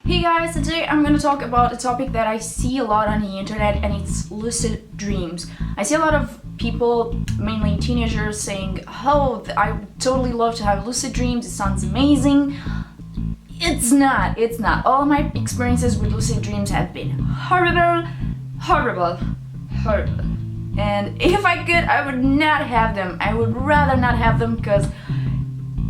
Hey guys, today I'm gonna talk about a topic that I see a lot on the internet, and it's lucid dreams. I see a lot of people, mainly teenagers, saying, oh, I would totally love to have lucid dreams, it sounds amazing. It's not. All of my experiences with lucid dreams have been horrible. And if I could, I would not have them. I would rather not have them because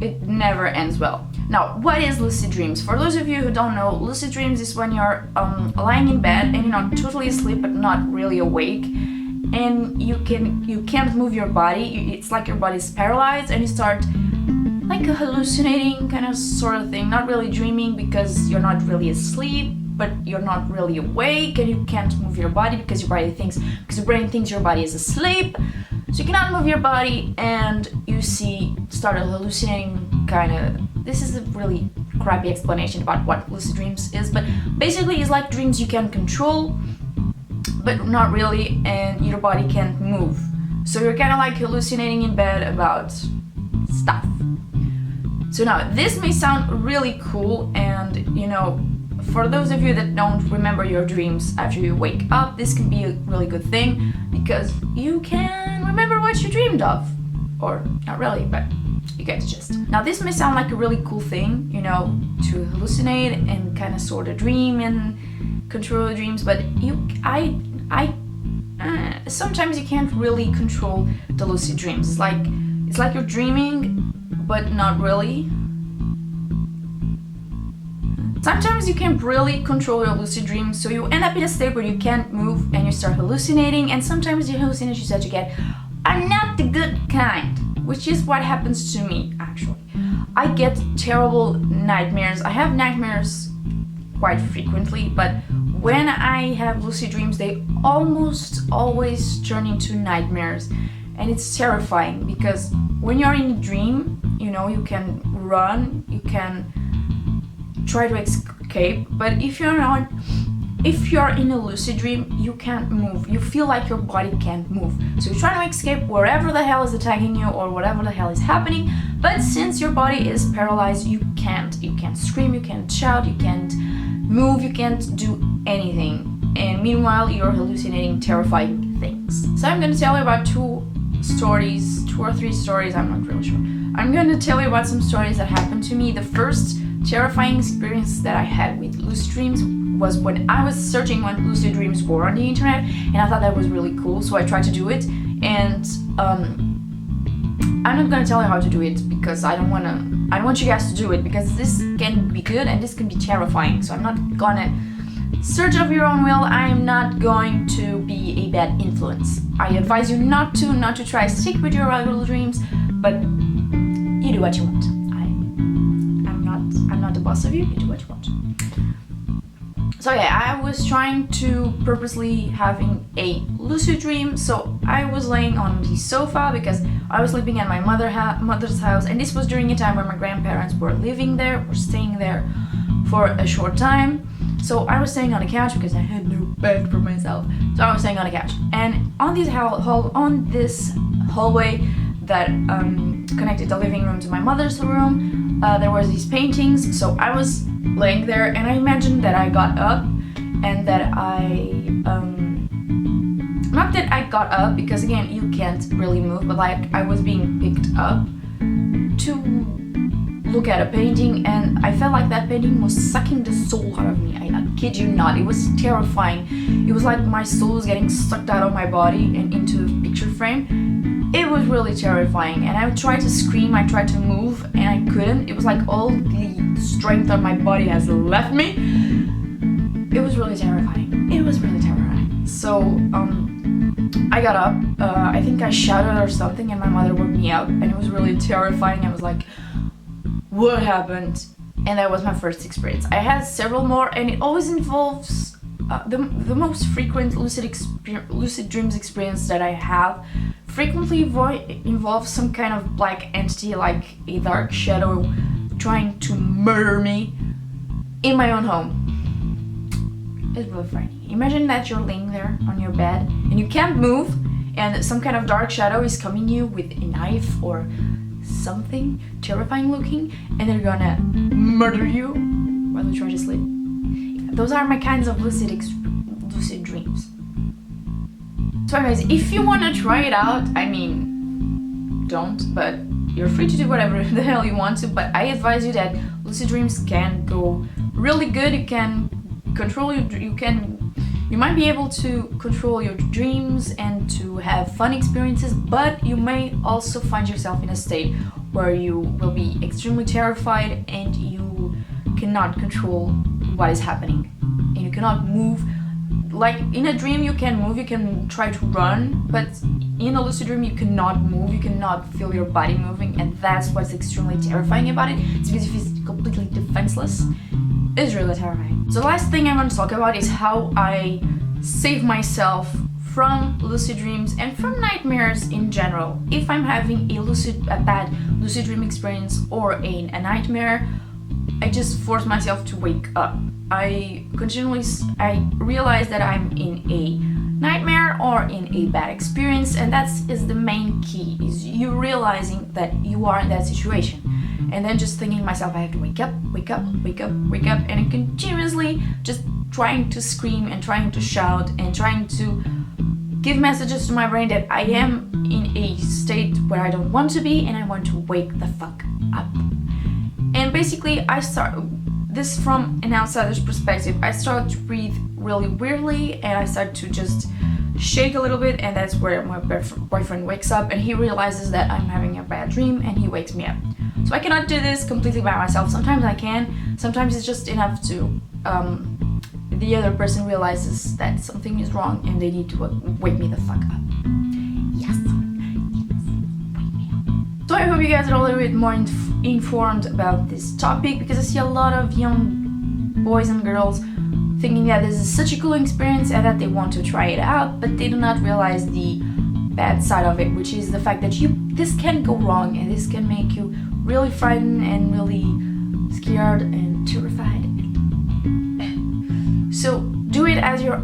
it never ends well. Now, what is lucid dreams? For those of you who don't know, lucid dreams is when you're lying in bed and you're not totally asleep but not really awake, and you can't move your body. It's like your body's paralyzed and you start like a hallucinating kind of sort of thing, not really dreaming because you're not really asleep, but you're not really awake, and you can't move your body because your brain thinks your body is asleep. So you cannot move your body, and you start hallucinating kind of. This is a really crappy explanation about what lucid dreams is, but basically it's like dreams you can control, but not really, and your body can't move. So you're kind of like hallucinating in bed about stuff. So now, this may sound really cool, and for those of you that don't remember your dreams after you wake up, this can be a really good thing because you can remember what you dreamed of. Or not really, but you get the gist. Now, this may sound like a really cool thing, to hallucinate and kind of sort of dream and control the dreams, but sometimes you can't really control the lucid dreams. It's like you're dreaming, but not really. Sometimes you can't really control your lucid dreams, so you end up in a state where you can't move and you start hallucinating, and sometimes the hallucinations that you get are not the good kind, which is what happens to me, actually. I get terrible nightmares. I have nightmares quite frequently, but when I have lucid dreams, they almost always turn into nightmares, and it's terrifying because when you're in a dream, you can run, you can try to escape, but if you're in a lucid dream, you can't move. You feel like your body can't move. So you're trying to escape wherever the hell is attacking you or whatever the hell is happening, but since your body is paralyzed, you can't scream, you can't shout, you can't move, you can't do anything. And meanwhile, you're hallucinating terrifying things. So I'm going to tell you about two or three stories, I'm not really sure. I'm going to tell you about some stories that happened to me. The first terrifying experience that I had with lucid dreams was when I was searching what lucid dreams were on the internet, and I thought that was really cool, so I tried to do it. And I'm not gonna tell you how to do it because I don't want you guys to do it, because this can be good and this can be terrifying. So I'm not gonna search of your own will. I am not going to be a bad influence. I advise you not to try to stick with your regular dreams, but you do what you want. I'm not the boss of you. You do what you want. So yeah, I was trying to purposely having a lucid dream. So I was laying on the sofa because I was sleeping at my mother's house, and this was during a time where my grandparents were staying there for a short time. So I was staying on the couch because I had no bed for myself. So I was staying on the couch, and on this hallway that connected the living room to my mother's room, there were these paintings. So I was laying there, and I imagined that I got up, and that not that I got up, because again, you can't really move, but like I was being picked up to look at a painting, and I felt like that painting was sucking the soul out of me. I kid you not, it was terrifying. It was like my soul was getting sucked out of my body and into a picture frame. It was really terrifying, and I tried to scream, I tried to move, and I couldn't. It was like all the strength of my body has left me. It was really terrifying. So I got up, I think I shouted or something, and my mother woke me up, and it was really terrifying. I was like, what happened? And that was my first experience. I had several more, and it always involves the most frequent lucid dreams experience that I have frequently involves some kind of black entity, like a dark shadow trying to murder me in my own home. It's really frightening. Imagine that you're laying there on your bed and you can't move, and some kind of dark shadow is coming you with a knife or something terrifying looking, and they're gonna murder you while you try to sleep. those are my kinds of lucid dreams. So anyways, if you want to try it out, I mean, don't, but you're free to do whatever the hell you want to, but I advise you that lucid dreams can go really good. You can control you might be able to control your dreams and to have fun experiences, but you may also find yourself in a state where you will be extremely terrified and you cannot control what is happening and you cannot move. Like in a dream you can move, you can try to run, but in a lucid dream you cannot move, you cannot feel your body moving, and that's what's extremely terrifying about it. It's because if it's completely defenseless, it's really terrifying. So the last thing I want to talk about is how I save myself from lucid dreams and from nightmares in general. If I'm having a bad lucid dream experience or a nightmare, I just force myself to wake up. I realize that I'm in a nightmare or in a bad experience, and that is the main key, is you realizing that you are in that situation. And then just thinking to myself, I have to wake up, and continuously just trying to scream and trying to shout and trying to give messages to my brain that I am in a state where I don't want to be and I want to wake the fuck up. And basically I start this from an outsider's perspective. I start to breathe really weirdly and I start to just shake a little bit, and that's where my boyfriend wakes up and he realizes that I'm having a bad dream and he wakes me up. So I cannot do this completely by myself. Sometimes I can, sometimes it's just enough to the other person realizes that something is wrong and they need to wake me the fuck up. Yes, wake me up. So I hope you guys are a little bit more informed about this topic, because I see a lot of young boys and girls thinking that this is such a cool experience and that they want to try it out, but they do not realize the bad side of it, which is the fact that this can go wrong and this can make you really frightened and really scared and terrified. So do it at your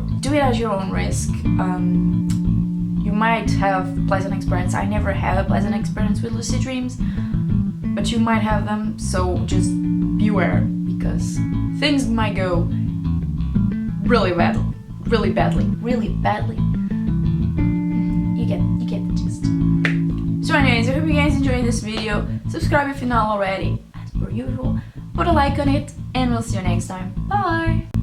own risk. You might have pleasant experience. I never had a pleasant experience with lucid dreams, but you might have them. So just beware, because things might go really badly. You get the gist. So anyways, I hope you guys enjoyed this video. Subscribe if you're not already, as per usual. Put a like on it, and we'll see you next time. Bye!